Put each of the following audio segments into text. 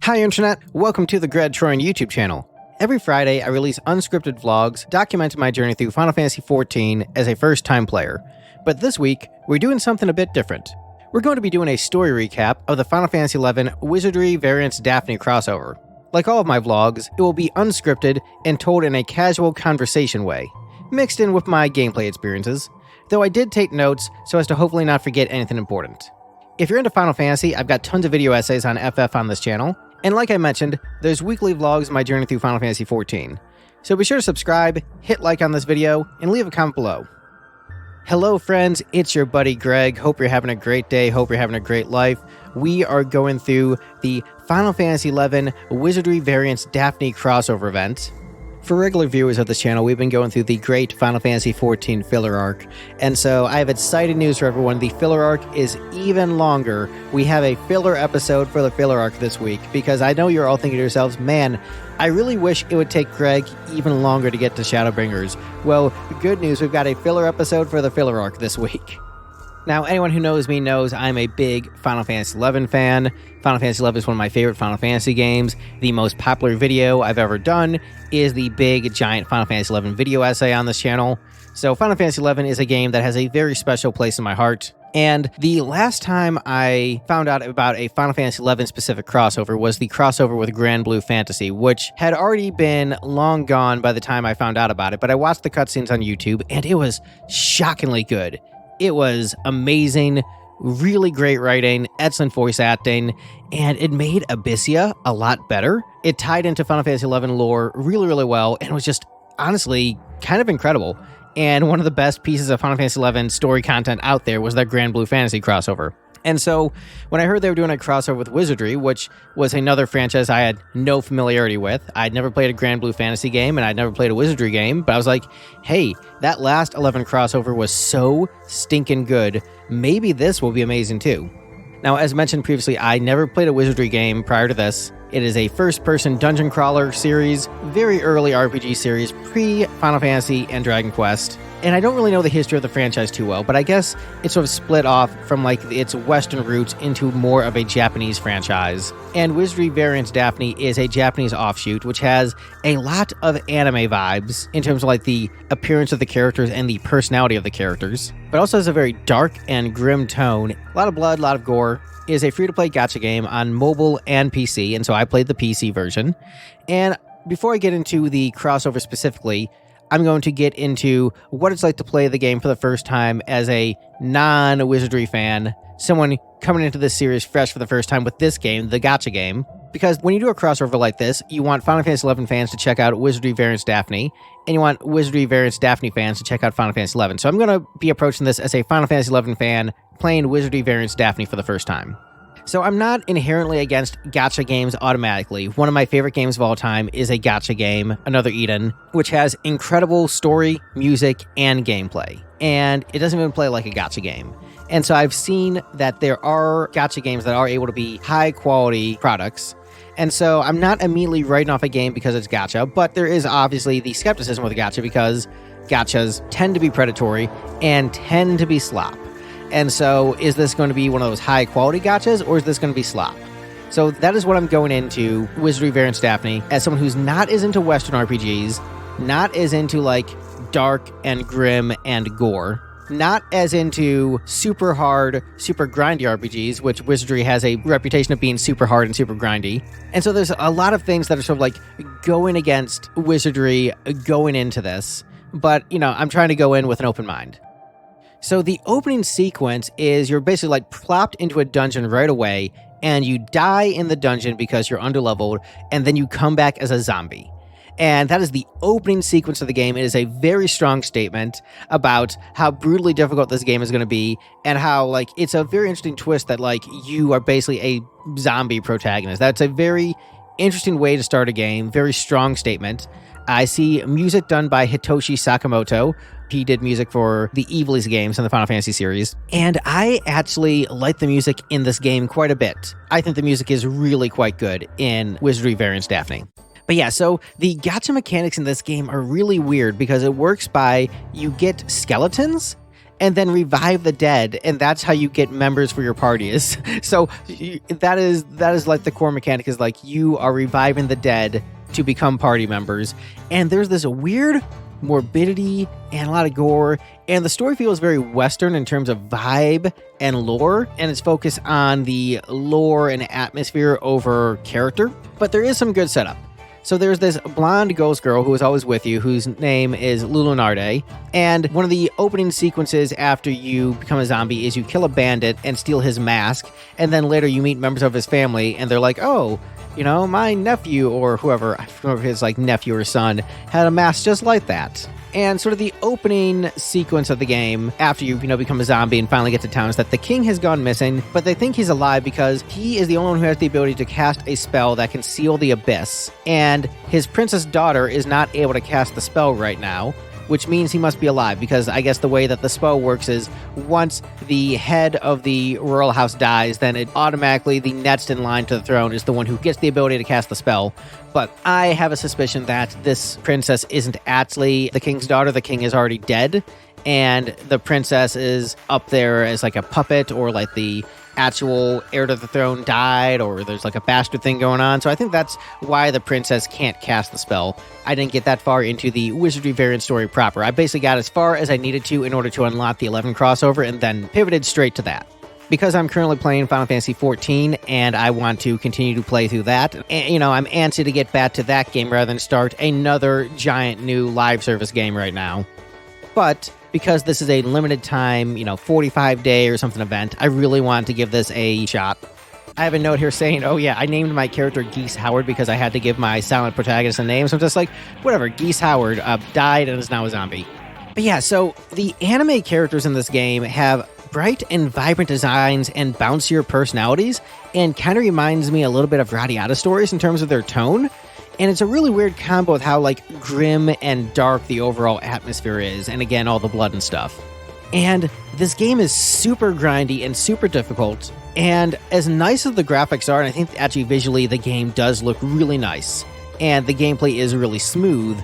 Hi Internet, welcome to the Grad Troyan YouTube channel. Every Friday, I release unscripted vlogs documenting my journey through Final Fantasy XIV as a first-time player. But this week, we're doing something a bit different. We're going to be doing a story recap of the Final Fantasy XI Wizardry variants Daphne crossover. Like all of my vlogs, it will be unscripted and told in a casual conversation way, mixed in with my gameplay experiences, though I did take notes so as to hopefully not forget anything important. If you're into Final Fantasy, I've got tons of video essays on FF on this channel, and like I mentioned, there's weekly vlogs of my journey through Final Fantasy XIV. So be sure to subscribe, hit like on this video, and leave a comment below. Hello friends, it's your buddy Greg. Hope you're having a great day, hope you're having a great life. We are going through the Final Fantasy XI Wizardry Variants Daphne crossover event. For regular viewers of this channel, we've been going through the great Final Fantasy XIV filler arc, and so I have exciting news for everyone. The filler arc is even longer. We have a filler episode for the filler arc this week, because I know you're all thinking to yourselves, man, I really wish it would take Greg even longer to get to Shadowbringers. Well, good news, we've got a filler episode for the filler arc this week. Now, anyone who knows me knows I'm a big Final Fantasy XI fan. Final Fantasy XI is one of my favorite Final Fantasy games. The most popular video I've ever done is the big, giant Final Fantasy XI video essay on this channel. So Final Fantasy XI is a game that has a very special place in my heart. And the last time I found out about a Final Fantasy XI specific crossover was the crossover with Grand Blue Fantasy, which had already been long gone by the time I found out about it. But I watched the cutscenes on YouTube, and it was shockingly good. It was amazing, really great writing, excellent voice acting, and it made Abyssia a lot better. It tied into Final Fantasy XI lore really, really well, and was just, honestly, kind of incredible. And one of the best pieces of Final Fantasy XI story content out there was that Grand Blue Fantasy crossover. And so, when I heard they were doing a crossover with Wizardry, which was another franchise I had no familiarity with, I'd never played a Grand Blue Fantasy game, and I'd never played a Wizardry game, but I was like, hey, that last 11 crossover was so stinking good, maybe this will be amazing too. Now, as mentioned previously, I never played a Wizardry game prior to this. It is a first-person dungeon crawler series, very early RPG series, pre-Final Fantasy and Dragon Quest. And I don't really know the history of the franchise too well, but I guess it's sort of split off from like its Western roots into more of a Japanese franchise. And Wizardry Variants Daphne is a Japanese offshoot, which has a lot of anime vibes in terms of like the appearance of the characters and the personality of the characters, but also has a very dark and grim tone. A lot of blood, a lot of gore. It is a free-to-play gacha game on mobile and PC, and so I played the PC version. And before I get into the crossover specifically, I'm going to get into what it's like to play the game for the first time as a non-Wizardry fan, someone coming into this series fresh for the first time with this game, the gacha game. Because when you do a crossover like this, you want Final Fantasy XI fans to check out Wizardry Variants Daphne, and you want Wizardry Variants Daphne fans to check out Final Fantasy XI. So I'm going to be approaching this as a Final Fantasy XI fan playing Wizardry Variants Daphne for the first time. So I'm not inherently against gacha games automatically. One of my favorite games of all time is a gacha game, Another Eden, which has incredible story, music, and gameplay. And it doesn't even play like a gacha game. And so I've seen that there are gacha games that are able to be high-quality products. And so I'm not immediately writing off a game because it's gacha, but there is obviously the skepticism with gacha because gachas tend to be predatory and tend to be slop. And so is this going to be one of those high-quality gachas, or is this going to be slop? So that is what I'm going into Wizardry Variants Daphne as someone who's not as into Western RPGs, not as into, like, dark and grim and gore, not as into super hard, super grindy RPGs, which Wizardry has a reputation of being super hard and super grindy. And so there's a lot of things that are sort of like going against Wizardry going into this. But, you know, I'm trying to go in with an open mind. So the opening sequence is you're basically like plopped into a dungeon right away, and you die in the dungeon because you're underleveled, and then you come back as a zombie. And that is the opening sequence of the game. It is a very strong statement about how brutally difficult this game is going to be, and how, like, it's a very interesting twist that, like, you are basically a zombie protagonist. That's a very interesting way to start a game, very strong statement. I see music done by Hitoshi Sakamoto. He did music for the Evil's games in the Final Fantasy series. And I actually like the music in this game quite a bit. I think the music is really quite good in Wizardry Variants Daphne. But yeah, so the gacha mechanics in this game are really weird because it works by you get skeletons, and then revive the dead, and that's how you get members for your parties. So that is like the core mechanic, is like you are reviving the dead to become party members. And there's this weird morbidity and a lot of gore, and the story feels very Western in terms of vibe and lore, and it's focused on the lore and atmosphere over character, but there is some good setup. So there's this blonde ghost girl who is always with you, whose name is Lulunarde, and one of the opening sequences after you become a zombie is you kill a bandit and steal his mask, and then later you meet members of his family, and they're like, oh, you know, my nephew, or whoever, I remember his like nephew or son, had a mask just like that. And sort of the opening sequence of the game, after you become a zombie and finally get to town, is that the king has gone missing, but they think he's alive because he is the only one who has the ability to cast a spell that can seal the abyss. And his princess daughter is not able to cast the spell right now, which means he must be alive, because I guess the way that the spell works is once the head of the royal house dies, then it automatically, the next in line to the throne is the one who gets the ability to cast the spell. But I have a suspicion that this princess isn't actually the king's daughter. The king is already dead, and the princess is up there as like a puppet, or like the actual heir to the throne died, or there's like a bastard thing going on. So I think that's why the princess can't cast the spell. I didn't get that far into the Wizardry variant story proper. I basically got as far as I needed to in order to unlock the 11 crossover, and then pivoted straight to that. Because I'm currently playing Final Fantasy XIV, and I want to continue to play through that, and, I'm antsy to get back to that game rather than start another giant new live service game right now. But because this is a limited time, 45-day or something event, I really want to give this a shot. I have a note here saying, oh yeah, I named my character Geese Howard because I had to give my silent protagonist a name, so I'm just like, whatever, Geese Howard died and is now a zombie. But yeah, so the anime characters in this game have bright and vibrant designs and bouncier personalities, and kind of reminds me a little bit of Radiata stories in terms of their tone. And it's a really weird combo with how grim and dark the overall atmosphere is, and again, all the blood and stuff. And this game is super grindy and super difficult, and as nice as the graphics are, and I think actually visually the game does look really nice, and the gameplay is really smooth,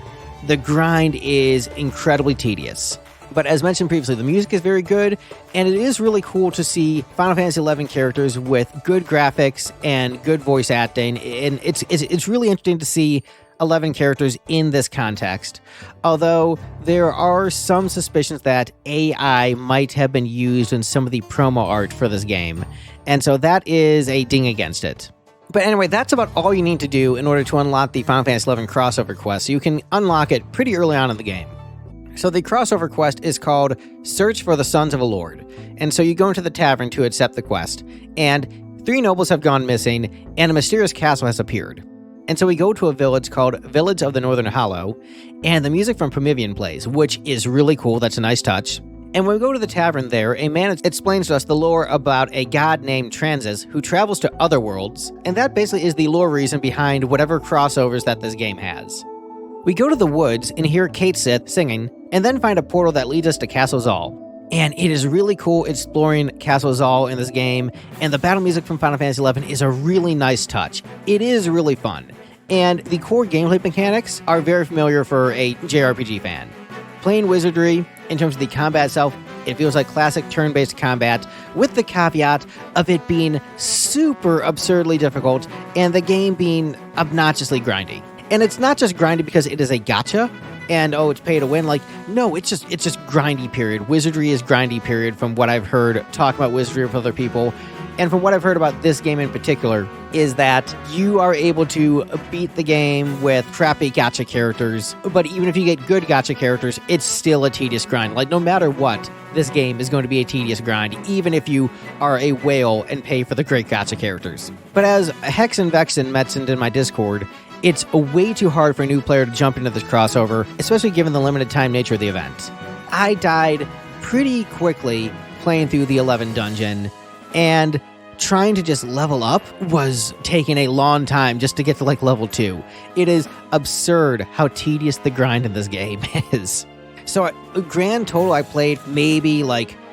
the grind is incredibly tedious. But as mentioned previously, the music is very good, and it is really cool to see Final Fantasy XI characters with good graphics and good voice acting, and it's really interesting to see 11 characters in this context. Although there are some suspicions that AI might have been used in some of the promo art for this game, and so that is a ding against it. But anyway, that's about all you need to do in order to unlock the Final Fantasy XI crossover quest, so you can unlock it pretty early on in the game. So the crossover quest is called Search for the Sons of a Lord, and so you go into the tavern to accept the quest, and 3 nobles have gone missing, and a mysterious castle has appeared. And so we go to a village called Village of the Northern Hollow, and the music from Promethean plays, which is really cool, that's a nice touch. And when we go to the tavern there, a man explains to us the lore about a god named Transis who travels to other worlds, and that basically is the lore reason behind whatever crossovers that this game has. We go to the woods and hear Kate Sith singing, and then find a portal that leads us to Castle Zal. And it is really cool exploring Castle Zal in this game, and the battle music from Final Fantasy XI is a really nice touch. It is really fun, and the core gameplay mechanics are very familiar for a JRPG fan. Playing Wizardry, in terms of the combat itself, it feels like classic turn-based combat, with the caveat of it being super absurdly difficult, and the game being obnoxiously grindy. And it's not just grindy because it is a gacha, and it's pay to win. No, it's just grindy, period. Wizardry is grindy, period, from what I've heard talk about Wizardry with other people. And from what I've heard about this game in particular, is that you are able to beat the game with crappy gacha characters, but even if you get good gacha characters, it's still a tedious grind. No matter what, this game is going to be a tedious grind, even if you are a whale and pay for the great gacha characters. But as Hex and Vexen mentioned in my Discord, it's way too hard for a new player to jump into this crossover, especially given the limited time nature of the event. I died pretty quickly playing through the 11 dungeon, and trying to just level up was taking a long time just to get to level 2. It is absurd how tedious the grind in this game is. So grand total, I played maybe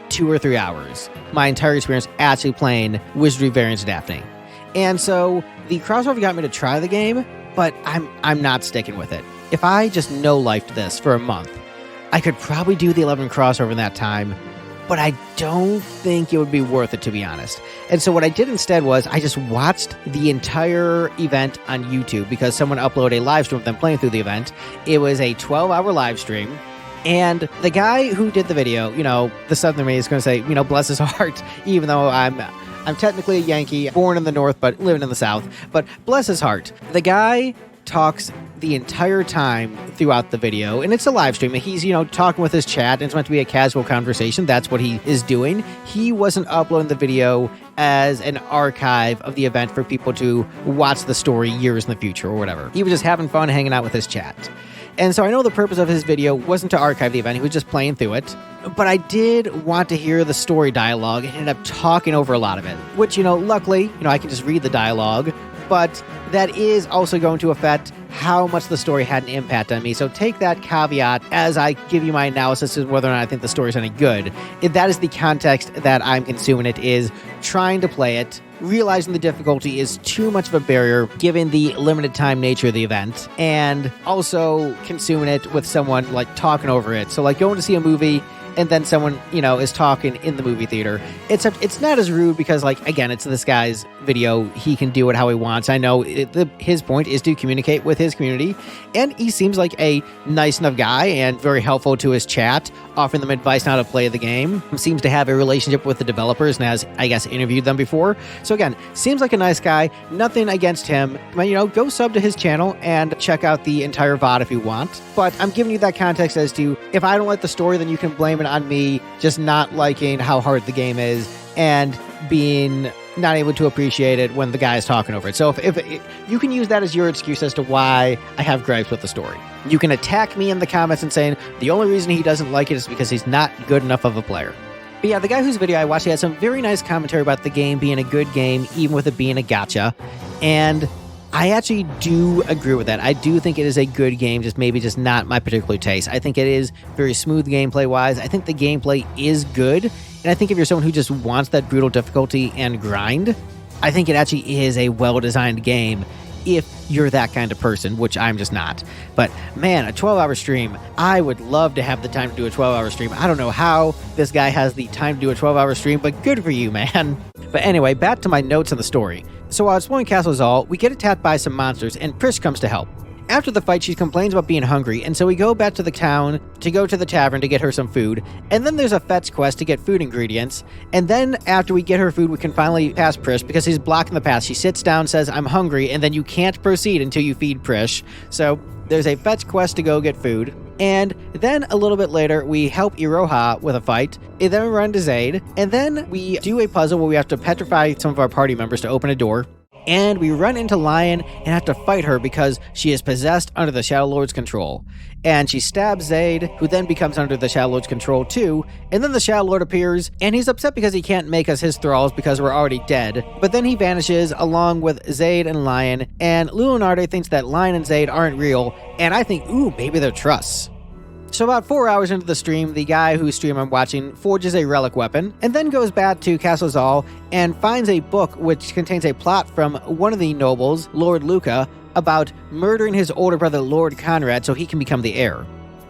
2 or 3 hours. My entire experience actually playing Wizardry variants of Daphne. And so the crossover got me to try the game, but I'm not sticking with it. If I just no-lifed this for a month, I could probably do the 11 crossover in that time, but I don't think it would be worth it, to be honest. And so what I did instead was I just watched the entire event on YouTube because someone uploaded a live stream of them playing through the event. It was a 12-hour live stream. And the guy who did the video, the Southern me is going to say, bless his heart, even though I'm technically a Yankee, born in the North, but living in the South. But bless his heart. The guy talks the entire time throughout the video, and it's a live stream. He's, talking with his chat, and it's meant to be a casual conversation. That's what he is doing. He wasn't uploading the video as an archive of the event for people to watch the story years in the future or whatever. He was just having fun hanging out with his chat. And so I know the purpose of his video wasn't to archive the event. He was just playing through it. But I did want to hear the story dialogue and ended up talking over a lot of it, which, luckily, I can just read the dialogue. But that is also going to affect how much the story had an impact on me. So take that caveat as I give you my analysis of whether or not I think the story is any good. If that is the context that I'm consuming it, is trying to play it, realizing the difficulty is too much of a barrier given the limited time nature of the event, and also consuming it with someone like talking over it. So like going to see a movie and then someone, is talking in the movie theater. It's not as rude because, again, it's this guy's video. He can do it how he wants. I know his point is to communicate with his community, and he seems like a nice enough guy and very helpful to his chat, offering them advice on how to play the game. Seems to have a relationship with the developers and has, I guess, interviewed them before. So again, seems like a nice guy. Nothing against him. But, go sub to his channel and check out the entire VOD if you want. But I'm giving you that context as to, if I don't like the story, then you can blame it on me just not liking how hard the game is and being not able to appreciate it when the guy is talking over it. So if you can use that as your excuse as to why I have gripes with the story. You can attack me in the comments and saying the only reason he doesn't like it is because he's not good enough of a player. But yeah, the guy whose video I watched, he had some very nice commentary about the game being a good game, even with it being a gacha. And I actually do agree with that. I do think it is a good game, just not my particular taste. I think it is very smooth gameplay-wise. I think the gameplay is good. And I think if you're someone who just wants that brutal difficulty and grind, I think it actually is a well-designed game if you're that kind of person, which I'm just not. But man, a 12-hour stream, I would love to have the time to do a 12-hour stream. I don't know how this guy has the time to do a 12-hour stream, but good for you, man. But anyway, back to my notes on the story. So while exploring Castle Zal, we get attacked by some monsters, and Prish comes to help. After the fight, she complains about being hungry, and so we go back to the town to go to the tavern to get her some food, and then there's a fetch quest to get food ingredients, and then after we get her food, we can finally pass Prish because he's blocking the path. She sits down, says, "I'm hungry," and then you can't proceed until you feed Prish. So there's a fetch quest to go get food. And then a little bit later, we help Iroha with a fight, and then we run to Zaid, and then we do a puzzle where we have to petrify some of our party members to open a door. And we run into Lion and have to fight her because she is possessed under the Shadow Lord's control. And she stabs Zaid, who then becomes under the Shadow Lord's control too. And then the Shadow Lord appears, and he's upset because he can't make us his thralls because we're already dead. But then he vanishes along with Zaid and Lion, and Leonardo thinks that Lion and Zaid aren't real, and I think, ooh, maybe they're trusts. So about 4 hours into the stream, the guy whose stream I'm watching forges a relic weapon, and then goes back to Castle Zal and finds a book which contains a plot from one of the nobles, Lord Luca, about murdering his older brother Lord Conrad so he can become the heir.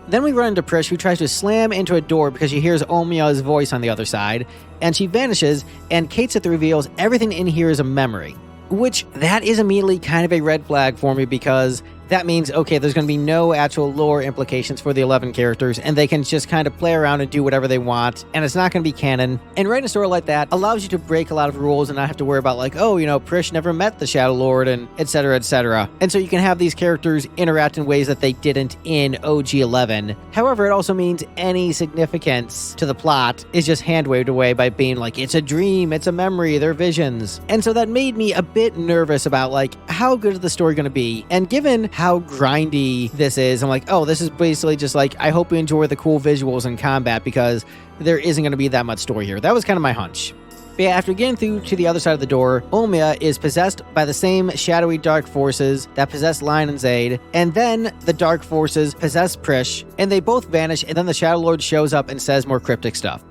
Then we run into Prish, who tries to slam into a door because she hears Omiya's voice on the other side, and she vanishes, and Kate Sith reveals everything in here is a memory. Which, that is immediately kind of a red flag for me because that means, okay, there's going to be no actual lore implications for the 11 characters, and they can just kind of play around and do whatever they want, and it's not going to be canon. And writing a story like that allows you to break a lot of rules and not have to worry about, like, oh, Prish never met the Shadow Lord, and etc., etc. And so you can have these characters interact in ways that they didn't in OG 11. However, it also means any significance to the plot is just hand-waved away by being like, it's a dream, it's a memory, they're visions. And so that made me a bit nervous about, like, how good is the story going to be? And given how grindy this is, I'm like, oh, this is basically just like, I hope you enjoy the cool visuals and combat because there isn't going to be that much story here. That was kind of my hunch. But yeah, after getting through to the other side of the door, Omiya is possessed by the same shadowy dark forces that possess Lion and Zaid, and then the dark forces possess Prish, and they both vanish, and then the Shadow Lord shows up and says more cryptic stuff.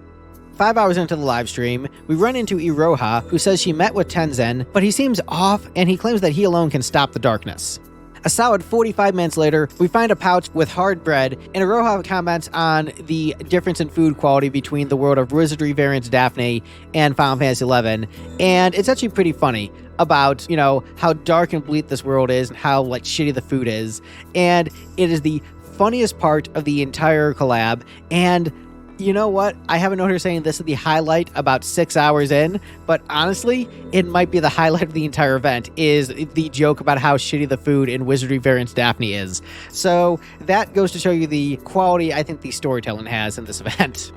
5 hours into the live stream, we run into Iroha, who says she met with Tenzen, but he seems off, and he claims that he alone can stop the darkness. A solid 45 minutes later, we find a pouch with hard bread, and Iroha comments on the difference in food quality between the world of Wizardry variants Daphne and Final Fantasy XI, and it's actually pretty funny about, how dark and bleak this world is and how, shitty the food is, and it is the funniest part of the entire collab, and you know what? I have a note here saying this is the highlight about 6 hours in, but honestly, it might be the highlight of the entire event, is the joke about how shitty the food in Wizardry variants Daphne is. So that goes to show you the quality I think the storytelling has in this event.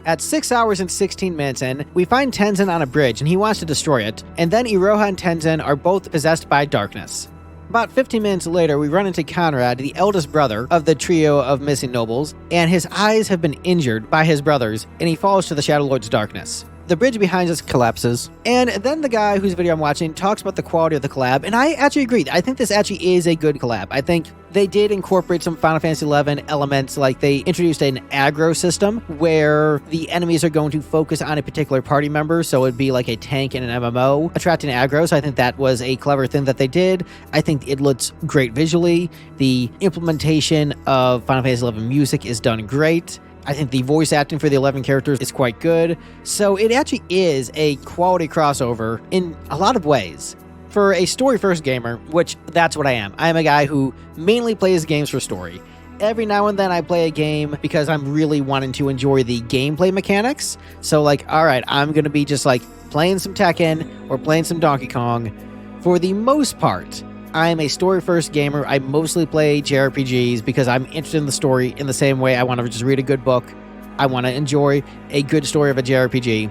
At 6 hours and 16 minutes in, we find Tenzin on a bridge and he wants to destroy it, and then Iroha and Tenzin are both possessed by darkness. About 15 minutes later, we run into Conrad, the eldest brother of the trio of missing nobles, and his eyes have been injured by his brothers, and he falls to the Shadow Lord's darkness. The bridge behind us collapses, and then the guy whose video I'm watching talks about the quality of the collab, and I actually agree. I think this actually is a good collab. I think they did incorporate some Final Fantasy XI elements, like they introduced an aggro system where the enemies are going to focus on a particular party member, so it'd be like a tank in an MMO attracting aggro, so I think that was a clever thing that they did. I think it looks great visually. The implementation of Final Fantasy XI music is done great. I think the voice acting for the 11 characters is quite good, so it actually is a quality crossover in a lot of ways. For a story-first gamer, which that's what I am. I am a guy who mainly plays games for story. Every now and then I play a game because I'm really wanting to enjoy the gameplay mechanics, so alright, I'm gonna be just playing some Tekken or playing some Donkey Kong. For the most part, I'm a story-first gamer. I mostly play JRPGs because I'm interested in the story in the same way I want to just read a good book. I want to enjoy a good story of a JRPG.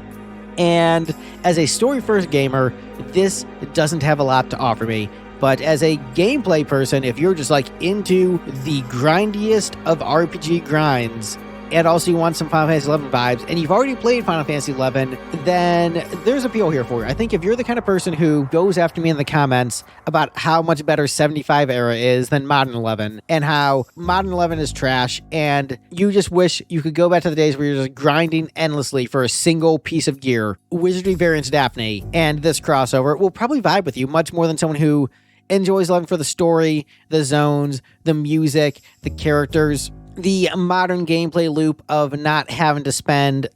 And as a story-first gamer, this doesn't have a lot to offer me. But as a gameplay person, if you're just into the grindiest of RPG grinds, and also you want some Final Fantasy XI vibes, and you've already played Final Fantasy XI, then there's appeal here for you. I think if you're the kind of person who goes after me in the comments about how much better 75 era is than Modern 11, and how Modern 11 is trash, and you just wish you could go back to the days where you're just grinding endlessly for a single piece of gear, Wizardry variants Daphne, and this crossover will probably vibe with you much more than someone who enjoys 11 for the story, the zones, the music, the characters, the modern gameplay loop of not having to spend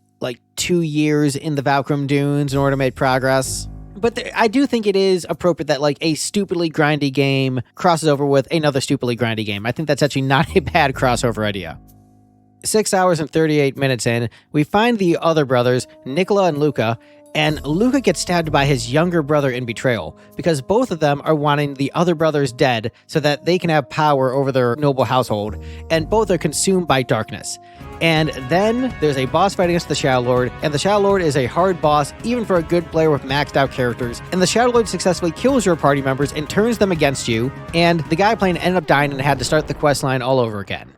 2 years in the Valkyrie Dunes in order to make progress. But I do think it is appropriate that a stupidly grindy game crosses over with another stupidly grindy game. I think that's actually not a bad crossover idea. 6 hours and 38 minutes in, we find the other brothers, Nicola and Luca, and Luca gets stabbed by his younger brother in betrayal, because both of them are wanting the other brothers dead so that they can have power over their noble household, and both are consumed by darkness. And then there's a boss fight against the Shadow Lord, and the Shadow Lord is a hard boss even for a good player with maxed out characters, and the Shadow Lord successfully kills your party members and turns them against you, and the guy playing ended up dying and had to start the questline all over again.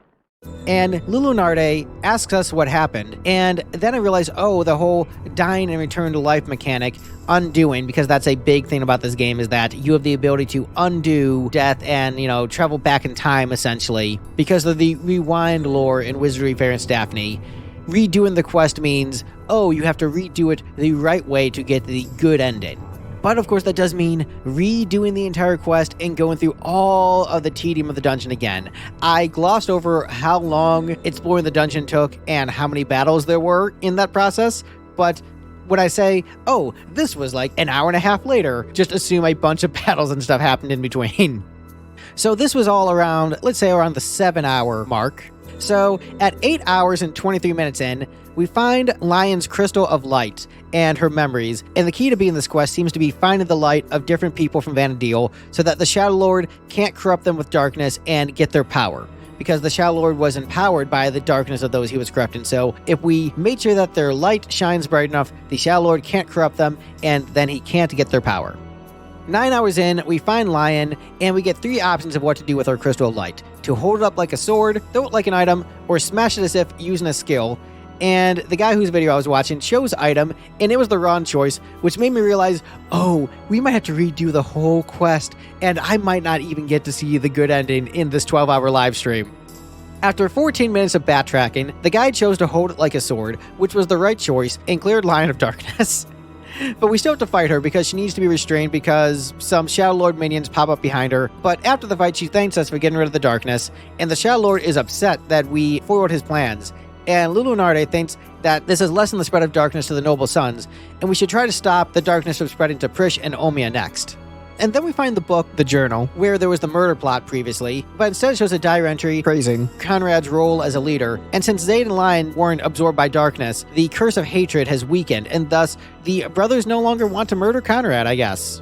And Lulunarde asks us what happened, and then I realize, the whole dying and return to life mechanic, undoing, because that's a big thing about this game, is that you have the ability to undo death and, travel back in time, essentially. Because of the rewind lore in Wizardry variants Daphne, redoing the quest means, you have to redo it the right way to get the good ending. But of course that does mean redoing the entire quest and going through all of the tedium of the dungeon again. I glossed over how long exploring the dungeon took and how many battles there were in that process, but when I say, this was an hour and a half later, just assume a bunch of battles and stuff happened in between. So this was all around, let's say around the 7-hour mark. So at 8 hours and 23 minutes in, we find Lion's Crystal of Light and her memories, and the key to beating this quest seems to be finding the light of different people from Vana'diel so that the Shadow Lord can't corrupt them with darkness and get their power. Because the Shadow Lord was empowered by the darkness of those he was corrupting, so if we made sure that their light shines bright enough, the Shadow Lord can't corrupt them, and then he can't get their power. 9 hours in, we find Lion, and we get 3 options of what to do with our Crystal of Light. To hold it up like a sword, throw it like an item, or smash it as if using a skill. And the guy whose video I was watching chose item, and it was the wrong choice, which made me realize, we might have to redo the whole quest, and I might not even get to see the good ending in this 12-hour live stream. After 14 minutes of backtracking, the guy chose to hold it like a sword, which was the right choice, and cleared Lion of Darkness. But we still have to fight her because she needs to be restrained because some Shadow Lord minions pop up behind her. But after the fight, she thanks us for getting rid of the darkness, and the Shadow Lord is upset that we foiled his plans. And Lulunarde thinks that this has lessened the spread of darkness to the noble sons, and we should try to stop the darkness from spreading to Prish and Omia next. And then we find the book, The Journal, where there was the murder plot previously, but instead it shows a diary entry praising Conrad's role as a leader. And since Zaid and Lion weren't absorbed by darkness, the curse of hatred has weakened, and thus the brothers no longer want to murder Conrad, I guess.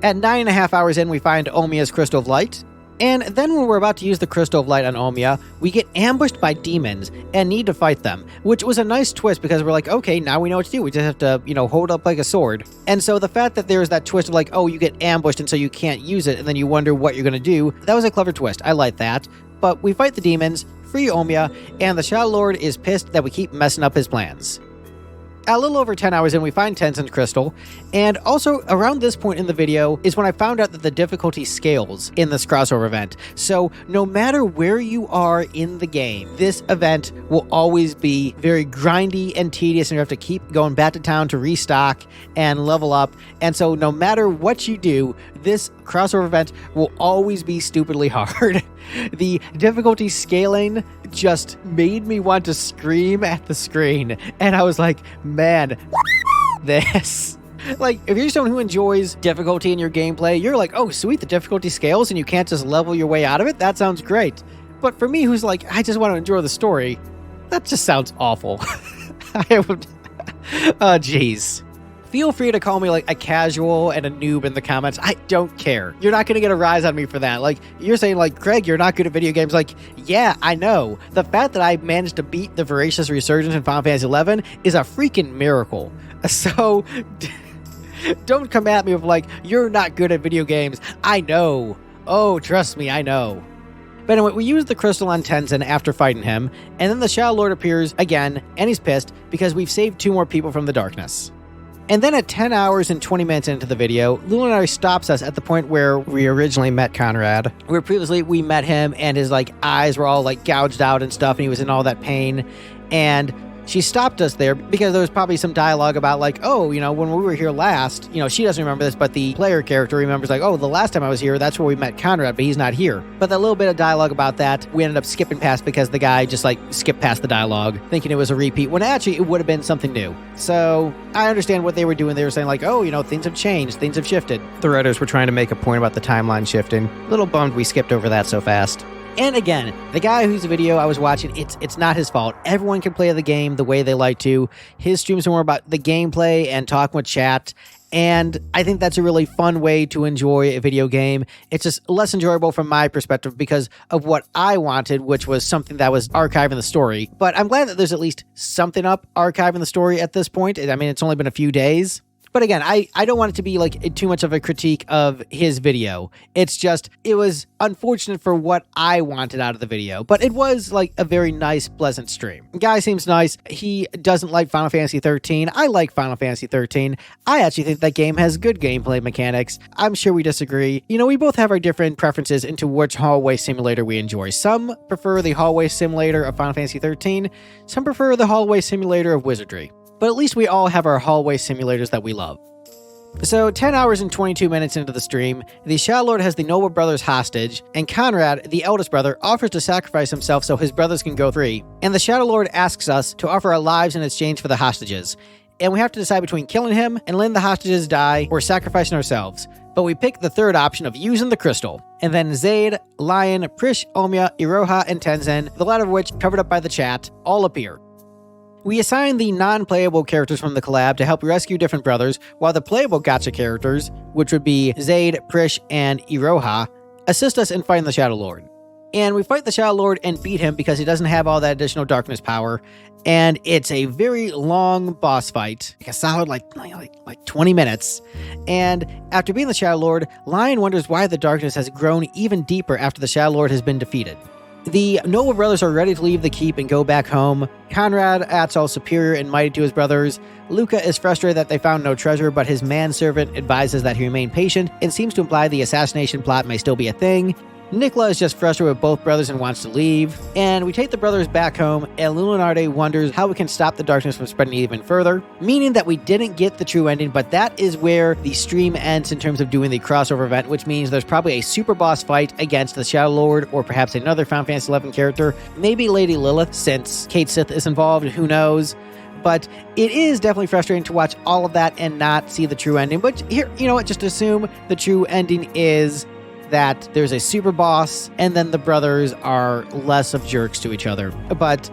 At 9.5 hours in, we find Omia's Crystal of Light. And then when we're about to use the Crystal of Light on Omia, we get ambushed by demons and need to fight them, which was a nice twist because we're like, okay, now we know what to do. We just have to, hold up like a sword. And so the fact that there's that twist of like, oh, you get ambushed and so you can't use it and then you wonder what you're going to do, that was a clever twist. I like that. But we fight the demons, free Omia, and the Shadow Lord is pissed that we keep messing up his plans. A little over 10 hours in, we find Tenzin's crystal, and also around this point in the video is when I found out that the difficulty scales in this crossover event. So no matter where you are in the game, this event will always be very grindy and tedious, and you have to keep going back to town to restock and level up. And so no matter what you do, this crossover event will always be stupidly hard. The difficulty scaling just made me want to scream at the screen. And I was like, man, this. Like, if you're someone who enjoys difficulty in your gameplay, you're like, oh, sweet, the difficulty scales and you can't just level your way out of it? That sounds great. But for me, who's like, I just want to enjoy the story, that just sounds awful. Jeez. Feel free to call me like a casual and a noob in the comments. I don't care. You're not going to get a rise on me for that. Like, you're saying like, Craig, you're not good at video games. Like, yeah, I know. The fact that I managed to beat the Voracious Resurgence in Final Fantasy XI is a freaking miracle. So don't come at me with like, you're not good at video games. I know. Oh, trust me, I know. But anyway, we use the crystal on Tenzin after fighting him, and then the Shadow Lord appears again, and he's pissed because we've saved 2 more people from the darkness. And then at 10 hours and 20 minutes into the video, Luminary stops us at the point where we originally met Conrad. Where previously we met him and his like eyes were all like gouged out and stuff and he was in all that pain. And she stopped us there because there was probably some dialogue about like, oh, when we were here last, she doesn't remember this, but the player character remembers like, oh, the last time I was here, that's where we met Conrad, but he's not here. But that little bit of dialogue about that, we ended up skipping past because the guy just like skipped past the dialogue, thinking it was a repeat, when actually it would have been something new. So I understand what they were doing. They were saying like, oh, things have changed, things have shifted. The writers were trying to make a point about the timeline shifting. Little bummed we skipped over that so fast. And again, the guy whose video I was watching, it's not his fault. Everyone can play the game the way they like to. His streams are more about the gameplay and talking with chat. And I think that's a really fun way to enjoy a video game. It's just less enjoyable from my perspective because of what I wanted, which was something that was archiving the story. But I'm glad that there's at least something up archiving the story at this point. I mean, it's only been a few days. But again, I don't want it to be like too much of a critique of his video. It's just, it was unfortunate for what I wanted out of the video. But it was like a very nice, pleasant stream. The guy seems nice. He doesn't like Final Fantasy 13. I like Final Fantasy 13. I actually think that game has good gameplay mechanics. I'm sure we disagree. We both have our different preferences into which hallway simulator we enjoy. Some prefer the hallway simulator of Final Fantasy 13. Some prefer the hallway simulator of Wizardry. But at least we all have our hallway simulators that we love. So 10 hours and 22 minutes into the stream, the Shadow Lord has the noble brothers hostage, and Conrad, the eldest brother, offers to sacrifice himself so his brothers can go free. And the Shadow Lord asks us to offer our lives in exchange for the hostages. And we have to decide between killing him and letting the hostages die or sacrificing ourselves. But we pick the third option of using the crystal. And then Zaid, Lion, Prish, Omia, Iroha, and Tenzin, the latter of which covered up by the chat, all appear. We assign the non-playable characters from the collab to help rescue different brothers, while the playable gacha characters, which would be Zaid, Prish, and Iroha, assist us in fighting the Shadow Lord. And we fight the Shadow Lord and beat him because he doesn't have all that additional darkness power, and it's a very long boss fight, like a solid like 20 minutes. And after beating the Shadow Lord, Lion wonders why the darkness has grown even deeper after the Shadow Lord has been defeated. The noble brothers are ready to leave the keep and go back home. Conrad acts all superior and mighty to his brothers. Luca is frustrated that they found no treasure, but his manservant advises that he remain patient and seems to imply the assassination plot may still be a thing. Nicola is just frustrated with both brothers and wants to leave, and we take the brothers back home, and Lunarde wonders how we can stop the darkness from spreading even further, meaning that we didn't get the true ending, but that is where the stream ends in terms of doing the crossover event, which means there's probably a super boss fight against the Shadow Lord, or perhaps another Final Fantasy XI character, maybe Lady Lilith, since Kate Sith is involved, who knows. But it is definitely frustrating to watch all of that and not see the true ending. But here, you know what, just assume the true ending is that there's a super boss and then the brothers are less of jerks to each other. But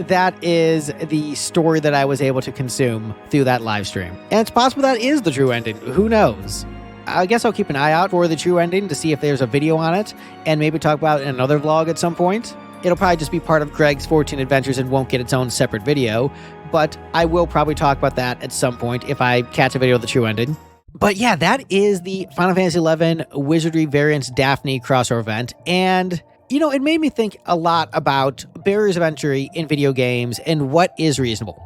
that is the story that I was able to consume through that live stream. And it's possible that is the true ending. Who knows? I guess I'll keep an eye out for the true ending to see if there's a video on it and maybe talk about it in another vlog at some point. It'll probably just be part of Greg's 14 Adventures and won't get its own separate video, but I will probably talk about that at some point if I catch a video of the true ending. But yeah, that is the Final Fantasy XI Wizardry Variants Daphne crossover event, and you know, it made me think a lot about barriers of entry in video games and what is reasonable.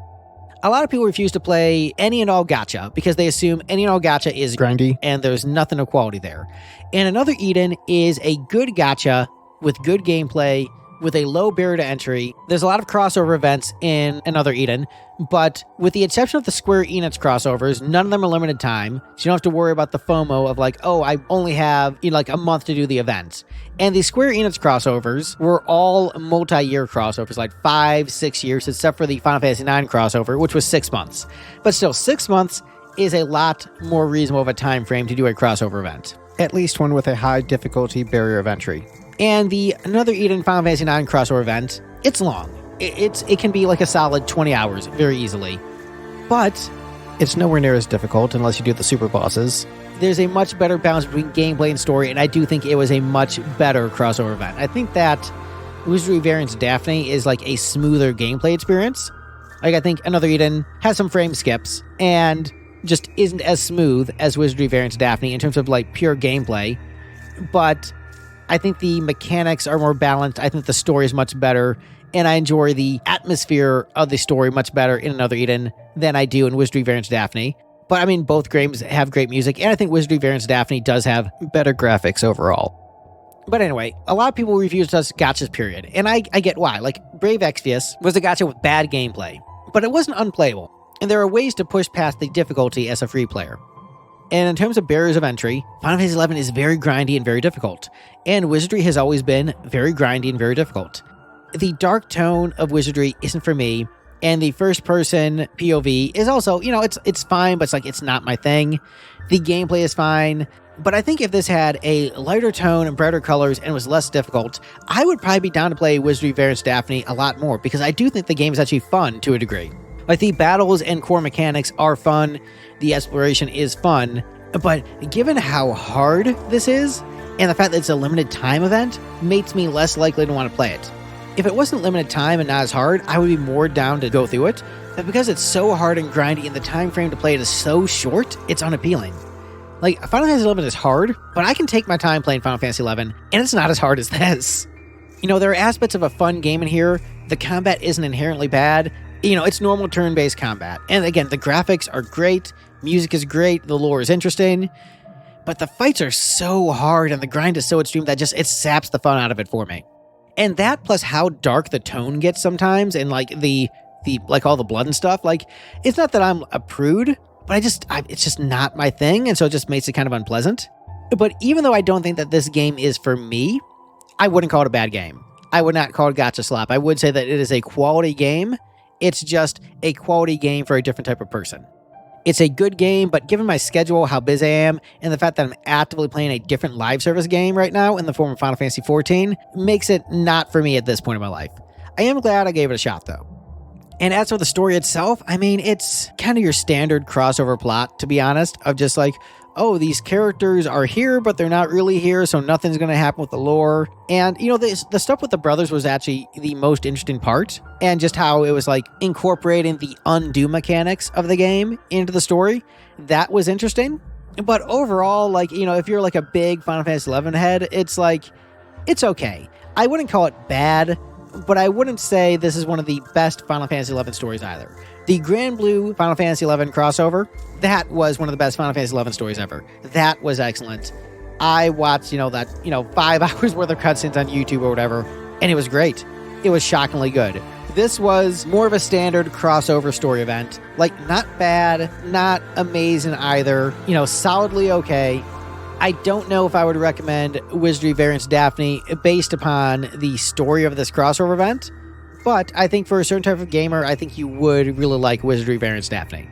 A lot of people refuse to play any and all gacha because they assume any and all gacha is grindy and there's nothing of quality there. And Another Eden is a good gacha with good gameplay, with a low barrier to entry. There's a lot of crossover events in Another Eden, but with the exception of the Square Enix crossovers, none of them are limited time, so you don't have to worry about the FOMO of like, oh, I only have like a month to do the events. And the Square Enix crossovers were all multi-year crossovers, like 5-6 years, except for the Final Fantasy IX crossover, which was 6 months. But still, 6 months is a lot more reasonable of a time frame to do a crossover event. At least one with a high difficulty barrier of entry. And the Another Eden Final Fantasy IX crossover event, it's long. It can be like a solid 20 hours very easily. But it's nowhere near as difficult unless you do the super bosses. There's a much better balance between gameplay and story, and I do think it was a much better crossover event. I think that Wizardry Variants Daphne is like a smoother gameplay experience. Like, I think Another Eden has some frame skips and just isn't as smooth as Wizardry Variants Daphne in terms of like pure gameplay. But I think the mechanics are more balanced. I think the story is much better, and I enjoy the atmosphere of the story much better in Another Eden than I do in Wizardry Variants Daphne. But I mean, both games have great music, and I think Wizardry Variants Daphne does have better graphics overall. But anyway, a lot of people refuse us gachas, period. And I get why. Like, Brave Exvius was a gacha with bad gameplay, but it wasn't unplayable. And there are ways to push past the difficulty as a free player. And in terms of barriers of entry, Final Fantasy XI is very grindy and very difficult. And Wizardry has always been very grindy and very difficult. The dark tone of Wizardry isn't for me, and the first-person POV is also, you know, it's fine, but it's like, it's not my thing. The gameplay is fine, but I think if this had a lighter tone and brighter colors and was less difficult, I would probably be down to play Wizardry Variants Daphne a lot more, because I do think the game is actually fun to a degree. Like, the battles and core mechanics are fun, the exploration is fun, but given how hard this is, and the fact that it's a limited time event, makes me less likely to want to play it. If it wasn't limited time and not as hard, I would be more down to go through it, but because it's so hard and grindy and the time frame to play it is so short, it's unappealing. Like, Final Fantasy XI is hard, but I can take my time playing Final Fantasy XI, and it's not as hard as this. You know, there are aspects of a fun game in here, the combat isn't inherently bad, you know, it's normal turn-based combat, and again, the graphics are great, music is great, the lore is interesting, but the fights are so hard and the grind is so extreme that just, it saps the fun out of it for me. And that plus how dark the tone gets sometimes and like the like all the blood and stuff, like, it's not that I'm a prude, but it's just not my thing, and so it just makes it kind of unpleasant. But even though I don't think that this game is for me, I wouldn't call it a bad game. I would not call it gacha slap. I would say that it is a quality game. It's just a quality game for a different type of person. It's a good game, but given my schedule, how busy I am, and the fact that I'm actively playing a different live service game right now in the form of Final Fantasy XIV, makes it not for me at this point in my life. I am glad I gave it a shot, though. And as for the story itself, I mean, it's kind of your standard crossover plot, to be honest, of just like, oh, these characters are here, but they're not really here, so nothing's going to happen with the lore. And, you know, the stuff with the brothers was actually the most interesting part, and just how it was, like, incorporating the undo mechanics of the game into the story. That was interesting. But overall, like, you know, if you're, like, a big Final Fantasy XI head, it's, like, it's okay. I wouldn't call it bad, but I wouldn't say this is one of the best Final Fantasy XI stories either. The Grand Blue Final Fantasy XI crossover, that was one of the best Final Fantasy XI stories ever. That was excellent. I watched, that, 5 hours worth of cutscenes on YouTube or whatever, and it was great. It was shockingly good. This was more of a standard crossover story event. Like, not bad, not amazing either. Solidly okay. I don't know if I would recommend Wizardry Variants Daphne based upon the story of this crossover event, but I think for a certain type of gamer, I think you would really like Wizardry Variants Daphne.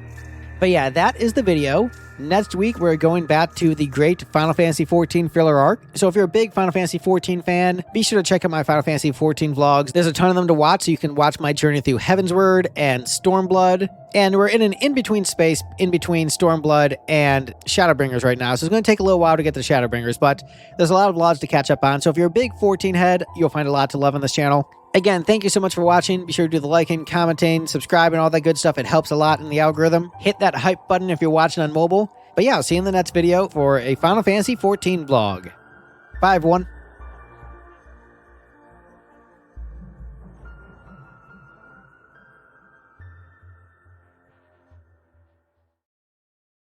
But yeah, that is the video. Next week, we're going back to the great Final Fantasy XIV filler arc. So if you're a big Final Fantasy XIV fan, be sure to check out my Final Fantasy XIV vlogs. There's a ton of them to watch, so you can watch my journey through Heavensward and Stormblood. And we're in an in-between space, in between Stormblood and Shadowbringers right now. So it's going to take a little while to get to Shadowbringers, but there's a lot of vlogs to catch up on. So if you're a big 14 head, you'll find a lot to love on this channel. Again, thank you so much for watching. Be sure to do the liking, commenting, subscribing, all that good stuff. It helps a lot in the algorithm. Hit that hype button if you're watching on mobile. But yeah, I'll see you in the next video for a Final Fantasy XIV vlog. Bye, everyone.